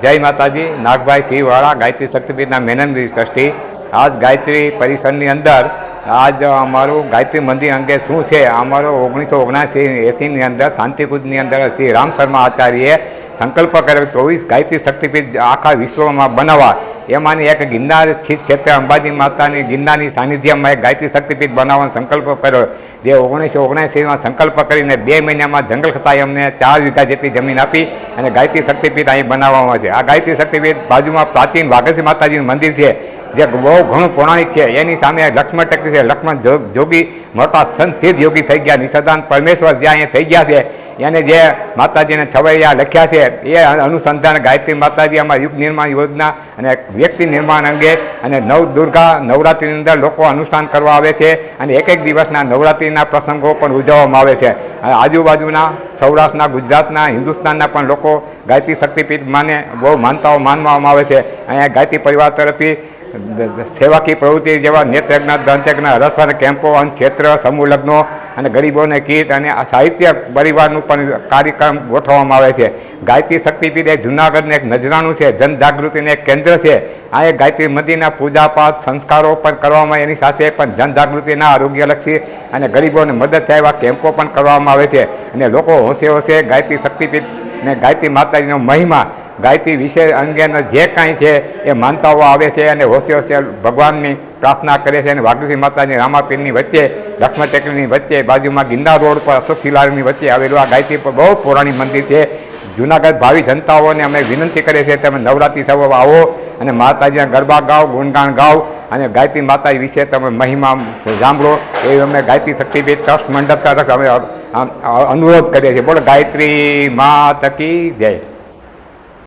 जय माताजी नागभाई Singhwara Gayatri शक्तिपीठना managing trustee. आज गायत्री परिसर अंदर आज अमरु गायत्री मंदिर अंगे शू है अमरो 1979 अंदर शांतिकूज अंदर श्री राम शर्मा आचार्य संकल्प कर 24 गायत्री शक्तिपीठ आखा विश्व में बनावा एमानी एक गिरनार क्षेत्र अंबाजी माता गिरनार सानिध्य में एक गायत्री शक्तिपीठ बनावा संकल्प कर्यो। जे 1979 में संकल्प करीने 2 महीना में जंगल खाताए अमने 4 वीघा जेटली जमीन आपी अने गायत्री शक्तिपीठ अहीं बनाववामां छे। आ गायत्री शक्तिपीठ बाजू में प्राचीन वाघेश्वरी माताजी मंदिर है जे बहु घणुं पौराणिक है। एनी सामे लक्ष्मण टेकरी है। लक्ष्मण जोगी मोटा संत सिद्ध योगी थई गया निसदान परमेश्वर ज्यां अहीं थई गया है यानी जे माताजी ने छवैया लख्या है ये अनुसंधान गायत्री माताजी आमां युग निर्माण योजना अने व्यक्ति निर्माण अंगे अने नव दुर्गा नवरात्रि अंदर लोग अनुष्ठान करवा आवे छे अने एक दिवसना नवरात्रिना प्रसंगों पण उजववामां आवे छे। आजुबाजुना सौराष्ट्रना गुजरातना हिंदुस्तानना पण लोको गायत्री शक्तिपीठ माने बहु मानताओ मानवामां आवे छे। अहींया गायत्री परिवार तरफथी सेवाकी प्रवृत्ति जेवा नेत्रयज्ञ दंतयज्ञ रसपान केम्पो अन्न क्षेत्र समूह लग्नो અને ગરીબોને કીટ અને સાહિત્ય પરિવારનું પણ કાર્યક્રમ ગોઠવવામાં આવે છે। ગાયત્રી શક્તિપીઠ એ જૂનાગઢનું એક નજરાણું છે, જનજાગૃતિનું એક કેન્દ્ર છે। આ એક ગાયત્રી મંદિરના પૂજાપાઠ સંસ્કારો પણ કરવામાં એની સાથે પણ જનજાગૃતિના આરોગ્યલક્ષી અને ગરીબોને મદદ થાય એવા કેમ્પો પણ કરવામાં આવે છે અને લોકો હોંશે હોંશે ગાયત્રી શક્તિપીઠ ને ગાયત્રી માતાજીનો મહિમા गायत्री विषय अंगे जे कहीं है ये मानताओ आवे छे अने होशे होशे भगवान की प्रार्थना करे छे। वाघेश्वरी माताजी रामापीर वच्चे लक्ष्मण टेकरी वच्चे बाजू में गिरनार रोड पर अशोक शिलार वच्चे आवेलू आ गायत्री पर बहुत पौराणिक मंदिर है। जूनागढ़ भावी जनताओं ने अमे विनंती करे छे तमे नवरात्रि सर्व आवो अने माताजीना गरबा गाओ गुणगान गाओ अने गायत्री माता विषे तमे महिमा सांभळो एवी अमे गायत्री शक्तिपीठ ट्रस्ट मंडप तरफ अमे अनुरोध करीए छीए। बोलो गायत्री माता की जय।